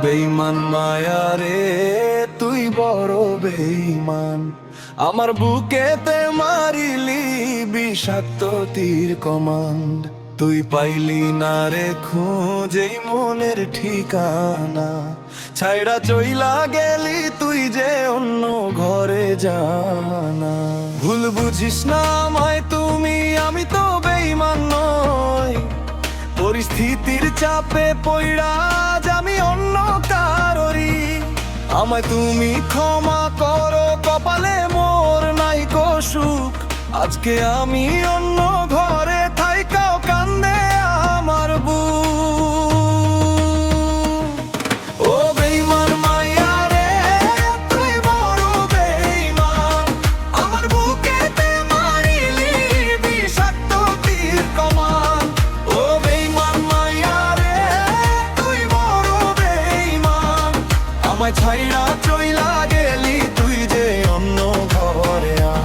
বেঈমান মায়া রে তুই বড় বেঈমান, আমার বুকেতে মারিলি বিষাক্ত তীর কমান্ড। তুই পাইলি না রে খুঁজেই মনের ঠিকানা, ছাইড়া চইলা গেলি তুই যে অন্য ঘরে জানা। ভুল বুঝিস না আমায় তুমি, আমি তো বেঈমান নই, পরিস্থিতির চাপে পইড়া আজ আমি অন্য কারোরই। আমায় তুমি ক্ষমা করো, কপালে মোর নাই কো সুখ, আজকে আমি অন্য ঘরে থাইকাও কান্দে আমার বুক। ও বেঈমান মাইয়া রে তুই বড় বেঈমান, আমার বুকেতে মারিলি বিষাক্ত তীর কমান। ও বেঈমান মাইয়া রে তুই বড় বেঈমান, আমায় ছাইড়া চইলা গেলি তুই যে অন্য ঘরে আ।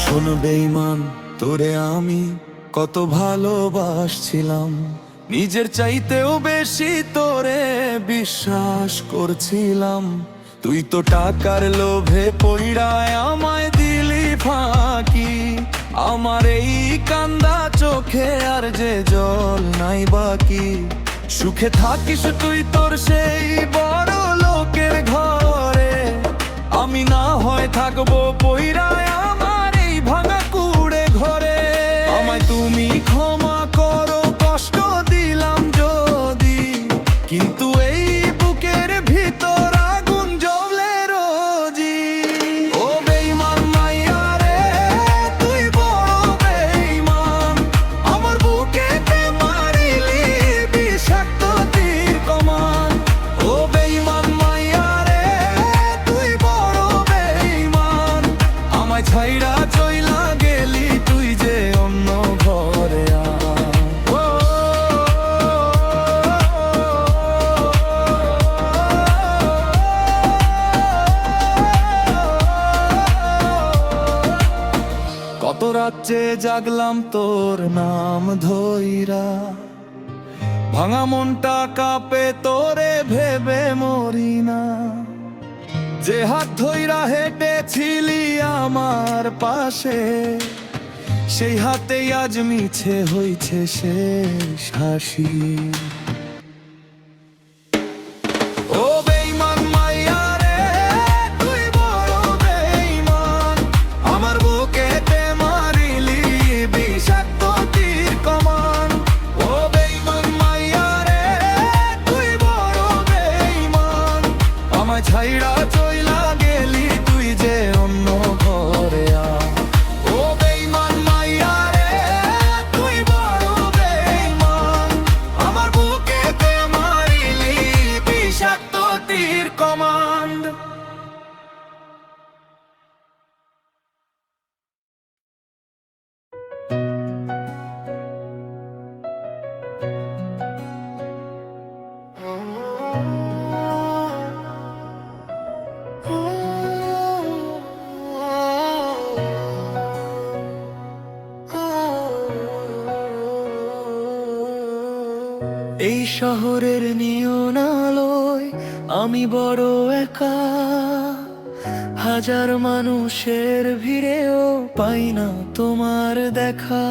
শোন বেঈমান, তোরে আমি কত ভালোবাসছিলাম, নিজের চাইতেও বেশি তোরে বিশ্বাস করছিলাম। তুই তো টাকার লোভে পইড়ায় আমায় দিলি ফাঁকি, আমার এই কান্দা চোখে আর যে জল নাই বাকি। সুখে থাকিস তুই তোর সেই বড় লোকের ঘরে, আমি না হয় থাকবো পইড়ায় আমার এই ভাঙা কুড়ে ঘরে। আমায় তুমি ক্ষমা করো, কষ্ট দিলাম যদি, কিন্তু এই বুকের ভিতর আগুন জ্বলে রোজি। ও বেঈমান মাইয়া রে তুই বড় বেঈমান, আমার বুকেতে মারিলি বিষাক্ত তীর কমান। ও বেঈমান মাইয়া রে তুই বড় বেঈমান, আমায় ছাইড়া চইলা গেলি তুই যে অন্য ঘরে আ। কত রাত্রে জাগলাম তোর নাম ধইরা, ভাঙা মনটা কাঁপে তোরে ভেবে মরি না। যে হাত ধইরা হেঁটেছিলি আমার পাশে, সেই হাতেই আজ মিছে হইছে শেষ হাসি। ও বেঈমান মাইয়া রে তুই বড় বেঈমান, আমার বুকেতে মারিলি বিষাক্ত তীর কমান। ও বেঈমান মাইয়া রে তুই বড় বেঈমান, আমায় ছাইড়া চইলা গেলি তুই যে অন্য ঘরে আ। ও বেঈমান মাইয়া রে তুই বড় বেঈমান, আমার বুকেতে মারিলি বিষাক্ত তীর কমান্ড। এই শহরের নিয়ন আলোয় আমি বড় একা, হাজার মানুষের ভিড়েও পাই না তোমার দেখা।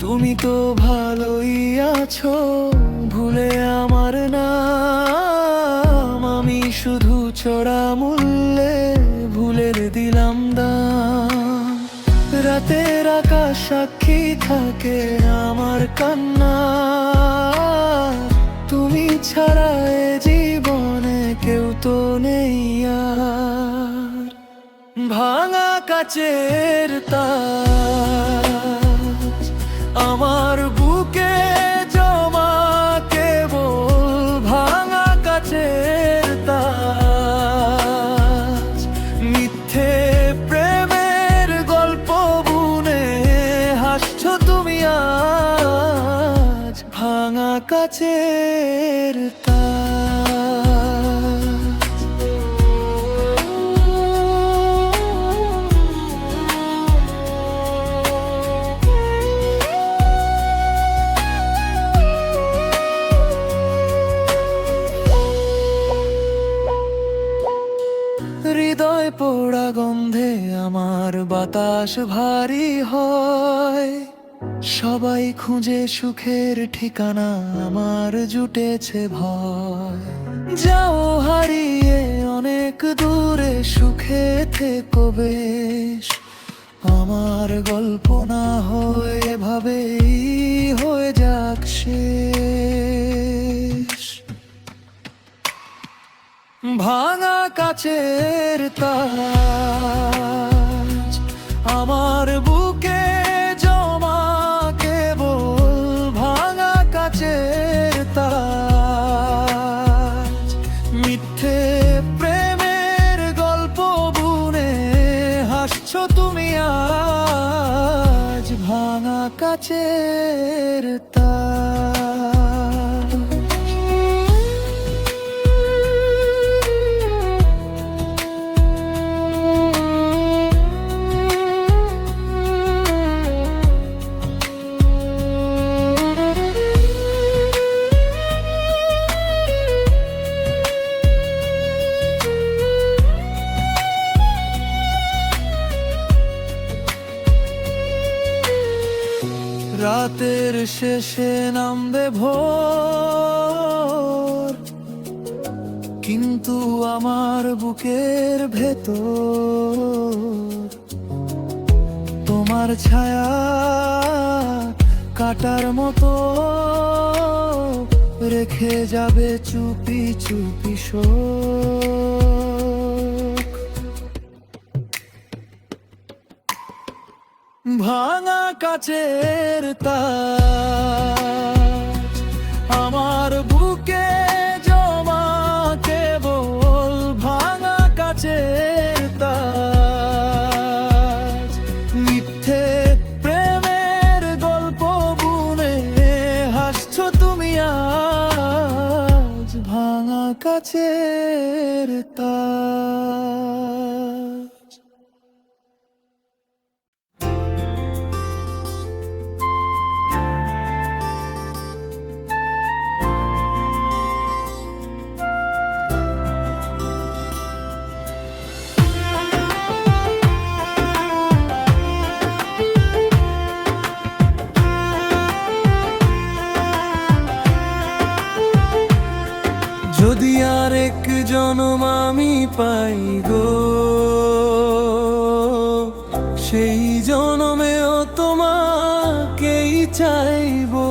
তুমি তো ভালোই আছো ভুলে আমার নাম, আমি শুধু চড়া মূল্যে ভুলের দিলাম দাম। রাতের আকাশ সাক্ষী থাকে আমার কান্না, তুমি ছাড়া এ জীবনে কেউ তো নেই আর। ভাঙা কাচের তাজ আমার বুকে জমা, কেবল ভাঙা কাচের তাজ। মিথ্যে প্রেমের গল্প বুনে হাসছো তুমি আজ, ভাঙা কাচের তাজ। আকাশ ভারী হয়। সবাই খুঁজে সুখের ঠিকানা, আমার জুটেছে ভয়। যাও হারিয়ে অনেক দূরে, সুখে থেকো বেশ। আমার গল্প না হয়ে এভাবেই হয়ে যাক শেষ। ভাঙা কাচের তাজ আমার বুকে জমা কেবল, ভাঙা কাচের তাজ। মিথ্যে প্রেমের গল্প বুনে হাসছো তুমি আজ, ভাঙা কাচের তাজ। রাতের শেষে নামবে ভোর, কিন্তু আমার বুকের ভেতর তোমার ছায়া কাটার মতো রেখে যাবে চুপি চুপি শোক। ভাঙা কাচের তাজ আমার বুকে জমা কেবল, ভাঙা কাচের তাজ। মিথ্যে প্রেমের গল্প বুনে হাসছো তুমি আজ, ভাঙা কাচের তাজ। যদি আরেক জনম আমি পাই গো, সেই জনমেও তোমাকেই চাইবো।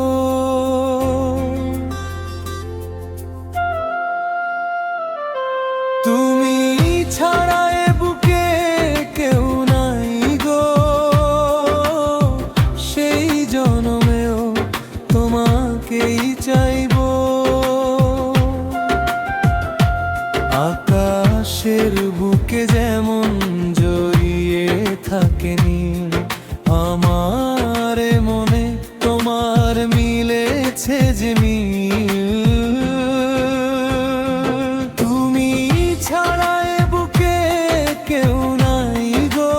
তুমি ছাড়া এ বুকে কেউ নাই গো, সেই জনমেও তোমাকেই চাইবো। আকাশের বুকে যেমন জড়িয়ে থাকে নীল, আমার মনে তোমার মিলেছে যে মিল। তুমি ছাড়া এ বুকে কেউ নাই গো,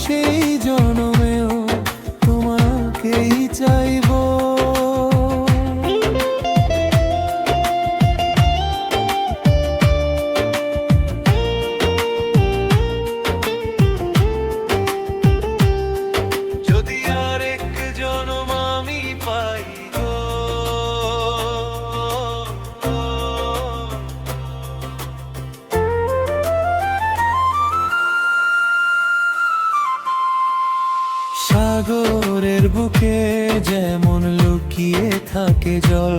সেই জনমেও তোমাকেই চাইবো। সাগরের বুকে যেমন লুকিয়ে থাকে জল,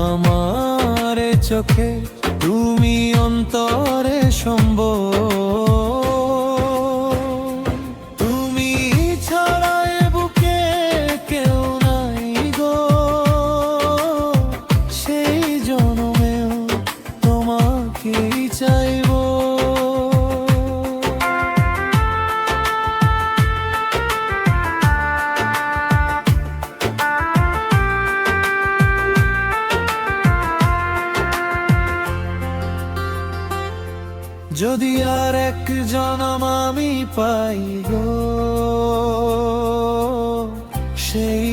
আমার চোখে তুমি অন্তরে সম্বল। তুমি ছাড়া এ বুকে কেউ নাই গো, সেই জনমেও তোমাকেই চাইবো। যদি আর এক জনম আমি পাই গো, সেই